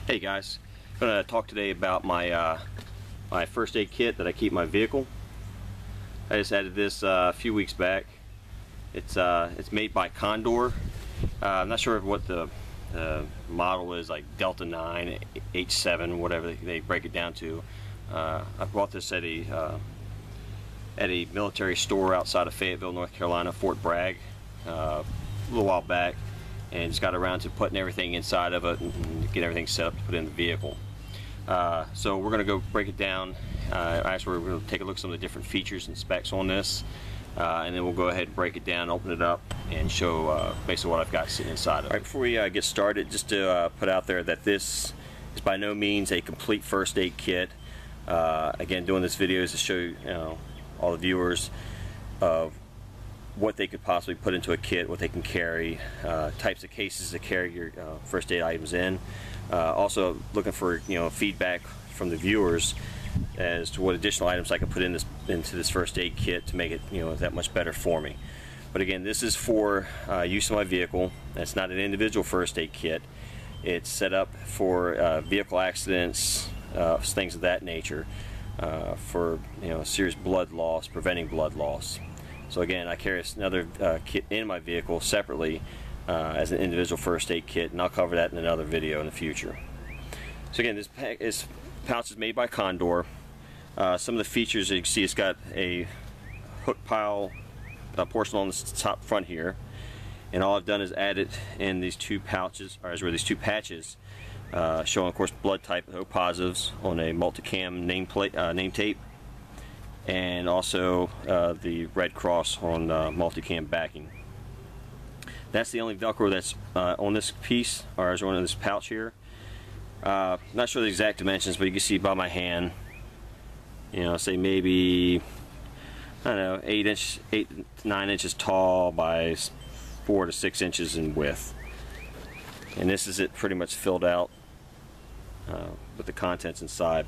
Hey guys, I'm going to talk today about my my first aid kit that I keep in my vehicle. I just added this a few weeks back. It's made by Condor. I'm not sure what the model is, like Delta 9, H7, whatever they break it down to. I bought this at a military store outside of Fayetteville, North Carolina, Fort Bragg, a little while back, and just got around to putting everything inside of it and get everything set up to put in the vehicle. So we're going to go break it down. Actually, we're going to take a look at some of the different features and specs on this, and then we'll go ahead and break it down, open it up, and show basically what I've got sitting inside of it. All right, before we get started, just to put out there that this is by no means a complete first aid kit. Again, doing this video is to show all the viewers of what they could possibly put into a kit, what they can carry, types of cases to carry your first aid items in. Also looking for feedback from the viewers as to what additional items I can put into this first aid kit to make it that much better for me. But again, this is for use in my vehicle. It's not an individual first aid kit. It's set up for vehicle accidents, things of that nature, for serious blood loss, preventing blood loss. So again, I carry another kit in my vehicle separately as an individual first aid kit, and I'll cover that in another video in the future. So again, this pouch is made by Condor. Some of the features, you can see it's got a hook pile portion on the top front here, and all I've done is added in these two pouches, or these two patches, showing of course blood type O positives on a multicam name tape, and also the Red Cross on multicam backing. That's the only Velcro that's on this piece, or is on this pouch here. Not sure the exact dimensions, but you can see by my hand, say maybe, I don't know, 8 to 9 inches tall by 4 to 6 inches in width. And this is it pretty much filled out with the contents inside.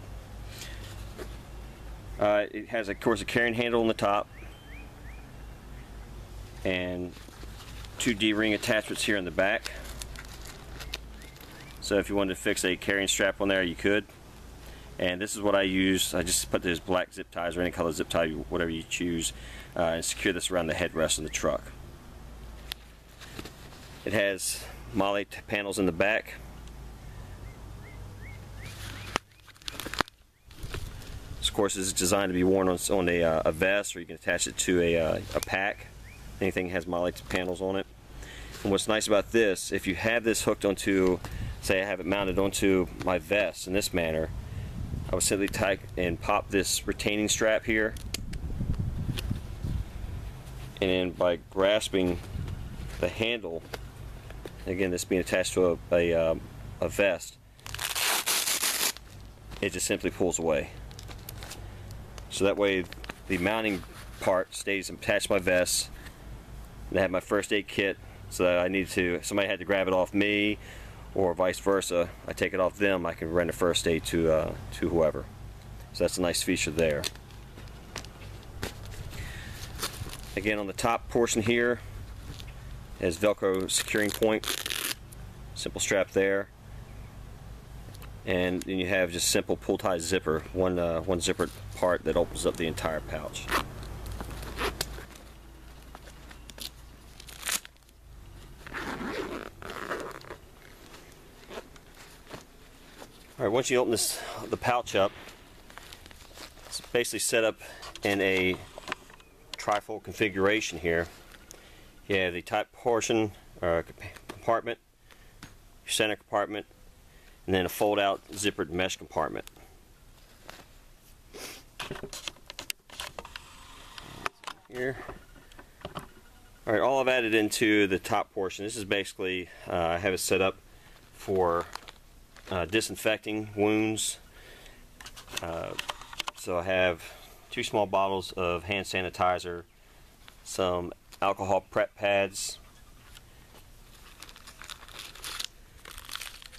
It has, of course, a carrying handle on the top and 2 D-ring attachments here in the back. So if you wanted to fix a carrying strap on there, you could. And this is what I use. I just put those black zip ties, or any color zip tie, whatever you choose, and secure this around the headrest of the truck. It has MOLLE panels in the back. Of course, this is designed to be worn on a vest, or you can attach it to a pack. Anything has MOLLE panels on it. And what's nice about this, if you have this hooked onto, say I have it mounted onto my vest in this manner, I would simply tie and pop this retaining strap here, and then by grasping the handle, again this being attached to a vest, it just simply pulls away. So that way the mounting part stays attached to my vest, and I have my first aid kit, so that somebody had to grab it off me, or vice versa, I take it off them, I can render first aid to whoever. So that's a nice feature there. Again, on the top portion here is Velcro securing point, simple strap there, and then you have just simple pull tie zipper, one zipper part that opens up the entire pouch. Alright, once you open the pouch up, it's basically set up in a trifold configuration here. You have the top portion, or compartment, your center compartment, and then a fold out zippered mesh compartment. Here. Alright, all I've added into the top portion, this is basically, I have it set up for disinfecting wounds. So I have 2 small bottles of hand sanitizer, some alcohol prep pads.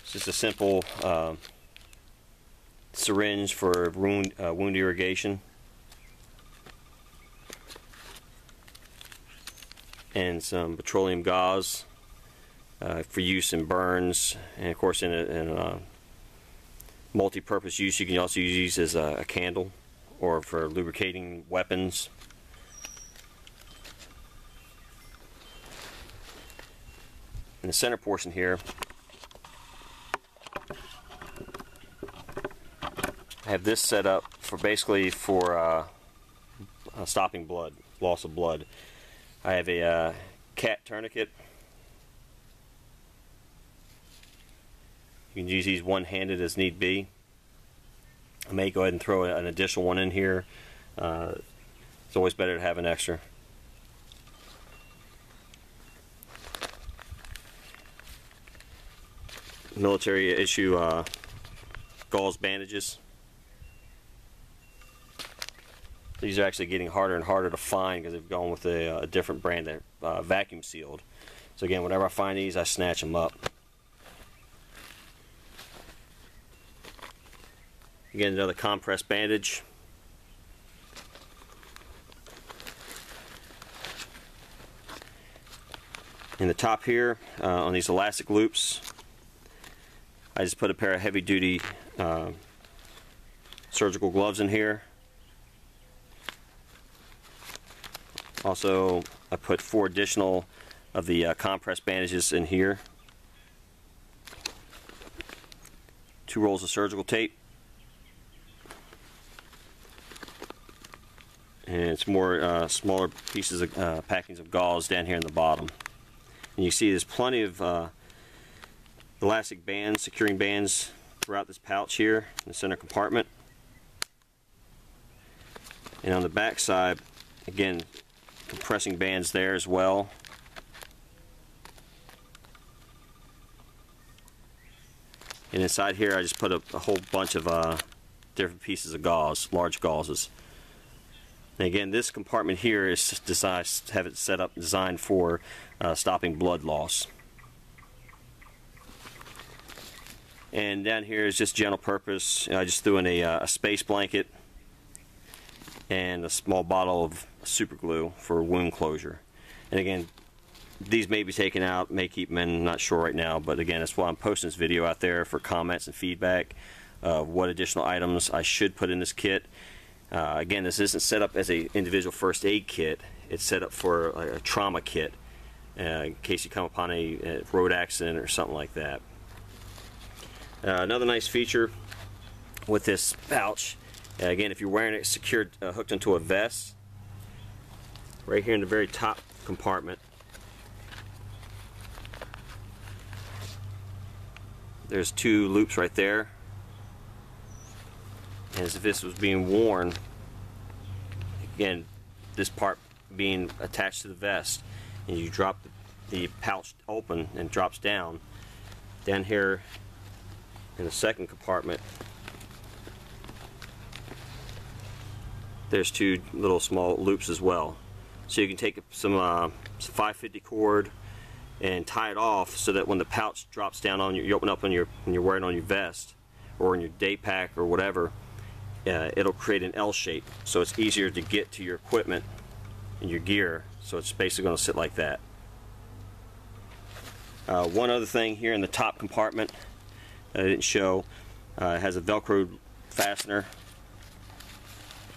It's just a simple syringe for wound irrigation, and some petroleum gauze for use in burns, and of course in multi-purpose use. You can also use these as a candle or for lubricating weapons. In the center portion here, I have this set up for basically for stopping blood, loss of blood. I have a cat tourniquet. You can use these one-handed as need be. I may go ahead and throw an additional one in here. It's always better to have an extra. Military issue gauze bandages. These are actually getting harder and harder to find because they've gone with a different brand. They're vacuum sealed. So again, whenever I find these, I snatch them up. Again, another compress bandage. In the top here, on these elastic loops, I just put a pair of heavy-duty surgical gloves in here. Also, I put 4 additional of the compress bandages in here. 2 rolls of surgical tape. And some more smaller pieces of packings of gauze down here in the bottom. And you see there's plenty of elastic bands, securing bands throughout this pouch here in the center compartment. And on the back side, again, compressing bands there as well. And inside here I just put a whole bunch of different pieces of gauze, large gauzes. And again, this compartment here is designed, have it set up, designed for stopping blood loss. And down here is just general purpose. I just threw in a space blanket and a small bottle of super glue for wound closure. And again, these may be taken out, may keep them in, I'm not sure right now, but again, that's why I'm posting this video out there for comments and feedback of what additional items I should put in this kit. Again, this isn't set up as an individual first aid kit. It's set up for a trauma kit in case you come upon a road accident or something like that. Another nice feature with this pouch, again, if you're wearing it secured, hooked into a vest, right here in the very top compartment, there's 2 loops right there. And as if this was being worn, again, this part being attached to the vest, and you drop the pouch open and drops down here in the second compartment, there's 2 little small loops as well. So you can take some 550 cord and tie it off so that when the pouch drops down on you open up on when you're wearing on your vest or in your day pack or whatever, it'll create an L shape, so it's easier to get to your equipment and your gear. So it's basically going to sit like that. One other thing here in the top compartment that I didn't show, it has a Velcro fastener,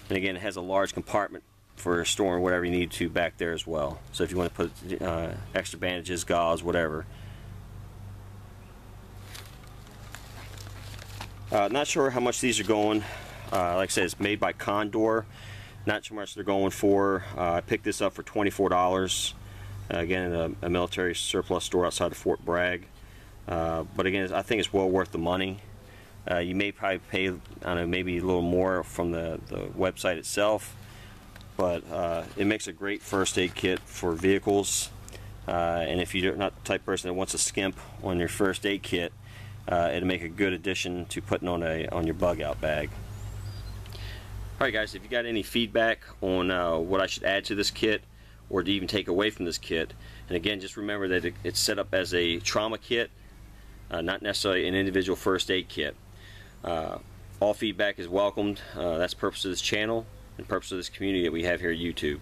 and again, it has a large compartment for storing whatever you need to back there as well. So if you want to put extra bandages, gauze, whatever. Not sure how much these are going. Like I said, it's made by Condor. Not sure how much they're going for. I picked this up for $24. Again, in a military surplus store outside of Fort Bragg. But again, I think it's well worth the money. You may probably pay, I don't know, maybe a little more from the website itself. But it makes a great first aid kit for vehicles. And if you're not the type of person that wants to skimp on your first aid kit, it'll make a good addition to putting on your bug out bag. Alright guys, if you got any feedback on what I should add to this kit or to even take away from this kit, and again, just remember that it's set up as a trauma kit, not necessarily an individual first aid kit. All feedback is welcomed. That's the purpose of this channel and the purpose of this community that we have here at YouTube.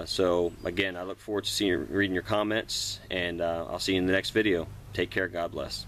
So again, I look forward to reading your comments, and I'll see you in the next video. Take care. God bless.